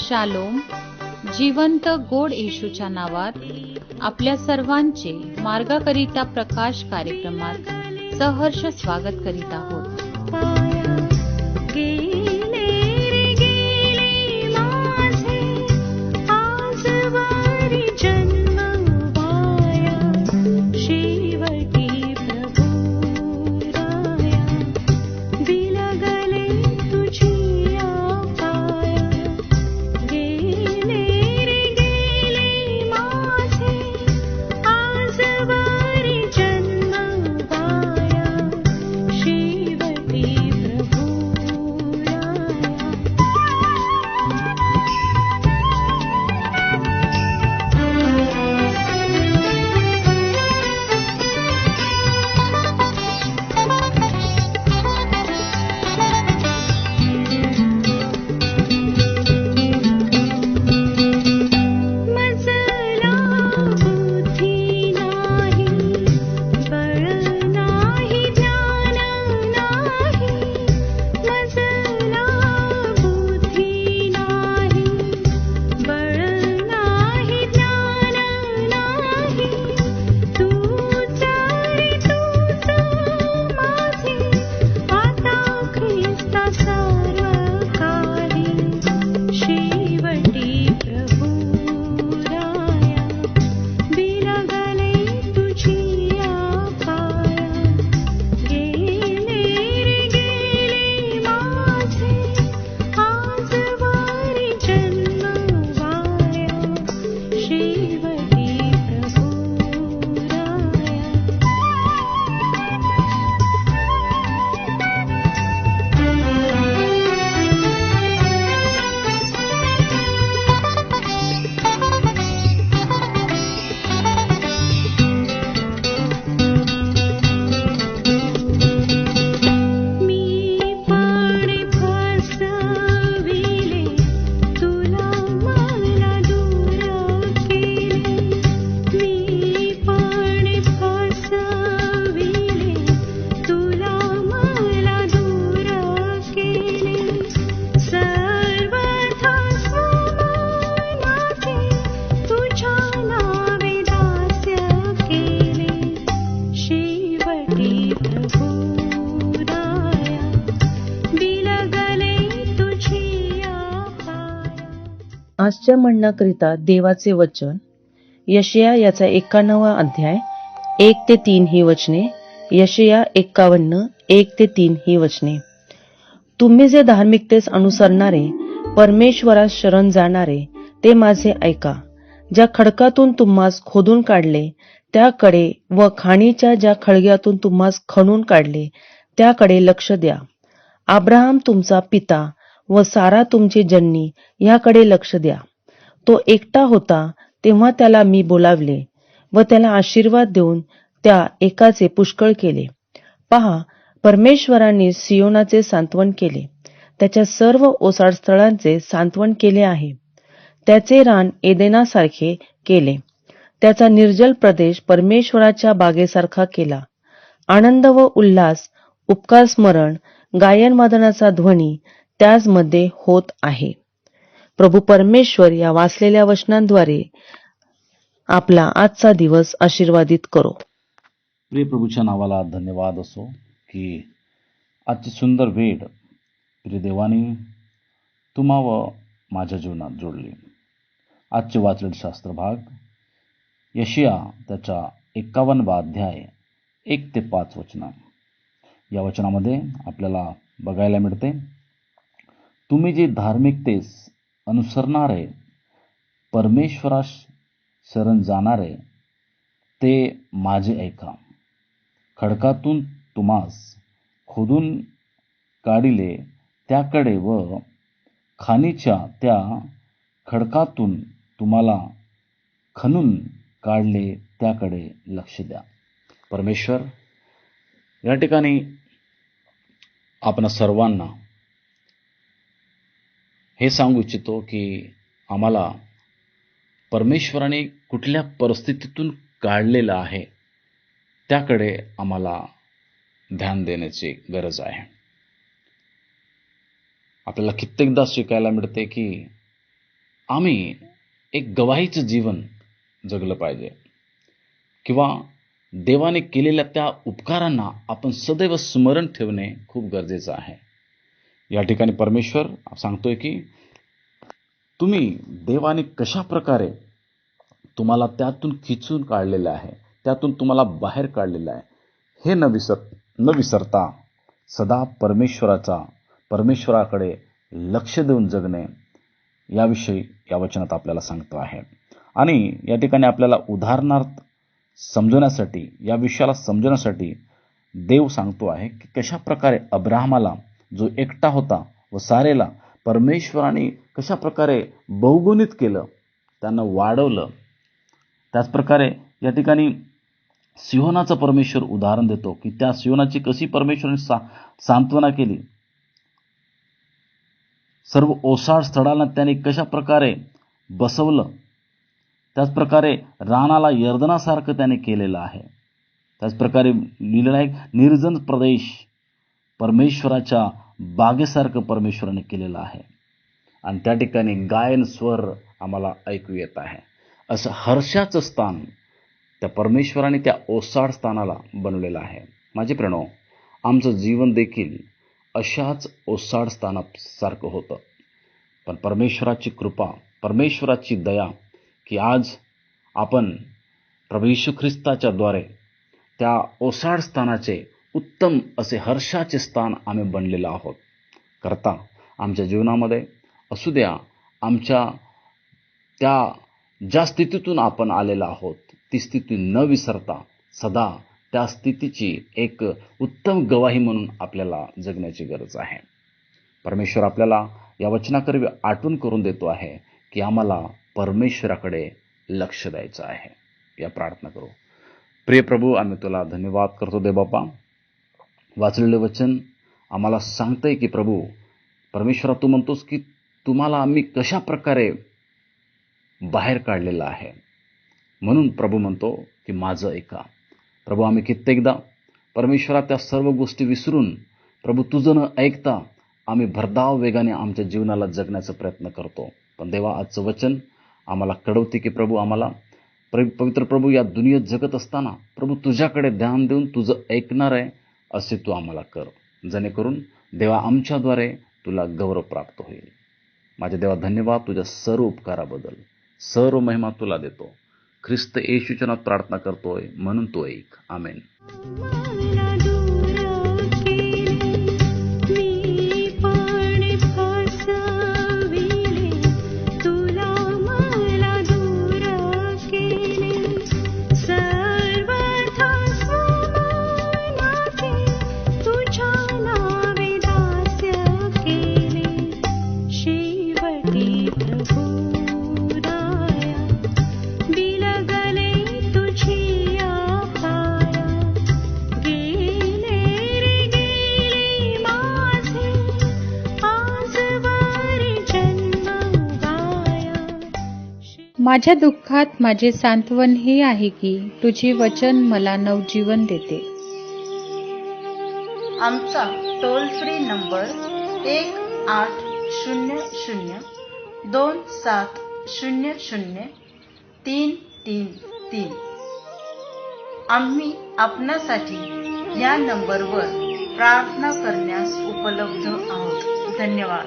Shalom. जिवंत गोड येशूच्या नावात आपल्या सर्वांचे मार्गाकरिता प्रकाश कार्यक्रमात सहर्ष स्वागत करीत आहोत. आजच्या म्हणण्याकरिता देवाचे वचन यशया याचा 91 अध्याय 1 ते 3 ही वचने. यशया 51 1 ते 3 ही वचने. तुम्ही जे धार्मिकतेस अनुसरणारे, परमेश्वरास शरण जाणारे, ते माझे ऐका. ज्या खडकातून तुम्हास खोदून काढले त्याकडे व खाणीच्या ज्या खळग्यातून तुम्हास खणून काढले त्याकडे लक्ष द्या. अब्राहम तुमचा पिता व सारा तुमची जननी ह्याकडे लक्ष द्या. तो एकटा होता तेव्हा त्याला मी बोलावले व त्याला आशीर्वाद देऊन त्या एकाचे पुष्कळ केले. पहा, परमेश्वराने सियोनाचे सांत्वन केले, त्याच्या सर्व ओसाड स्थळांचे सांत्वन केले आहे. त्याचे रान एदेनासारखे केले, त्याचा निर्जल प्रदेश परमेश्वराच्या बागेसारखा केला. आनंद व उल्हास, उपकार स्मरण, गायन वादनाचा ध्वनी त्याचमध्ये होत आहे. प्रभू परमेश्वर या वाचलेल्या वचनांद्वारे आपला आजचा दिवस आशीर्वादित करो. प्रिय प्रभूच्या नावाला धन्यवाद असो की आजची सुंदर वेळ प्रिय देवानी तुम्हा व माझ्या जीवनात जोडली. आजचे वाचलेले शास्त्र भाग यशया त्याच्या 51 अध्याय 1 ते 5 वचन. या वचनामध्ये आपल्याला बघायला मिळते, तुम्ही जे धार्मिकतेस अनुसरणारे, परमेश्वरास शरण जाणारे, ते माझे ऐका. खडकातून तुम्हास खोदून काढिले त्याकडे व खाणीच्या त्या खडकातून तुम्हाला खणून काढले त्याकडे लक्ष द्या. परमेश्वर या ठिकाणी आपण सर्वांना हे सांगू इच्छितो की आम्हाला परमेश्वराने कुठल्या परिस्थितीतून काढलेलं आहे त्याकडे आम्हाला ध्यान देण्याची गरज आहे. आपल्याला कित्येकदा शिकायला मिळते की आम्ही एक गवाहीचं जीवन जगलं पाहिजे किंवा देवाने केलेल्या त्या उपकारांना आपण सदैव स्मरण ठेवणे खूप गरजेचं आहे. या ठिकाणी परमेश्वर सांगतोय की तुम्ही देवाने कशा प्रकारे तुम्हाला त्यातून खिचून काढलेलं आहे, त्यातून तुम्हाला बाहेर काढलेलं आहे, हे न विसरता सदा परमेश्वराकडे लक्ष देऊन जगणे याविषयी या वचनात आपल्याला सांगतो आहे. आणि या ठिकाणी आपल्याला उदाहरणार्थ समजवण्यासाठी, या विषयाला समजवण्यासाठी देव सांगतो आहे की कशा प्रकारे अब्राहमाला, जो एकटा होता, व सारेला परमेश्वराने कशा प्रकारे बहुगुणित केलं, त्यांना वाढवलं. त्याचप्रकारे या ठिकाणी सिहोनाचं परमेश्वर उदाहरण देतो की त्या सिहोनाची कशी परमेश्वराने सांत्वना केली. सर्व ओसाड स्थळांना त्याने कशा प्रकारे बसवलं. त्याचप्रकारे रानाला यर्दनासारखं त्याने केलेलं आहे. त्याचप्रकारे लिहिलेलं आहे निर्जन प्रदेश परमेश्वराच्या बागेसारखं परमेश्वराने केलेलं आहे. आणि त्या ठिकाणी गायन स्वर आम्हाला ऐकू येत आहे. असं हर्षाचं स्थान त्या परमेश्वराने त्या ओसाड स्थानाला बनवलेलं आहे. माझे प्रणव, आमचं जीवन देखील अशाच ओसाड स्थानासारखं होतं. पण परमेश्वराची कृपा, परमेश्वराची दया की आज आपण प्रभू येशू ख्रिस्ताच्या द्वारे त्या ओसाड स्थानाचे उत्तम असे हर्षाचे स्थान आम्ही बनलेलो आहोत. करता आमच्या जीवनामध्ये असू द्या, आमच्या त्या ज्या स्थितीतून आपण आलेलो आहोत ती स्थिती न विसरता सदा त्या स्थितीची एक उत्तम गवाही म्हणून आपल्याला जगण्याची गरज आहे. परमेश्वर आपल्याला या वचनाकरवी आठवण करून देतो आहे की आम्हाला परमेश्वराकडे लक्ष द्यायचं आहे. या प्रार्थना करू. प्रिय प्रभू, आम्ही तुला धन्यवाद करतो दे बापा. वाचलेले वचन आम्हाला सांगतंय की प्रभू परमेश्वरा, तू म्हणतोस की तुम्हाला आम्ही कशा प्रकारे बाहेर काढलेलं आहे. म्हणून प्रभू म्हणतो की माझं ऐका. प्रभू, आम्ही कित्येकदा परमेश्वरा त्या सर्व गोष्टी विसरून प्रभू तुझं न ऐकता आम्ही भरधाव वेगाने आमच्या जीवनाला जगण्याचा प्रयत्न करतो. पण देवा, आजचं वचन आम्हाला कळवते की प्रभू आम्हाला पवित्र प्रभू या दुनियेत जगत असताना प्रभू तुझ्याकडे ध्यान देऊन तुझं ऐकणार आहे असे तू आम्हाला कर, जेणेकरून देवा आमच्याद्वारे तुला गौरव प्राप्त होईल. माझ्या देवा धन्यवाद तुझ्या सर्व उपकाराबद्दल. सर्व महिमा तुला देतो. ख्रिस्त येशूच्या नावात प्रार्थना करतोय, म्हणून तो ऐक. आमेन. माझ्या दुःखात माझे सांत्वन हे आहे की तुझे वचन मला नवजीवन देते. आमचा टोल फ्री नंबर 1800-2700-333. आम्ही आपणासाठी या नंबरवर प्रार्थना करण्यास उपलब्ध आहोत. धन्यवाद.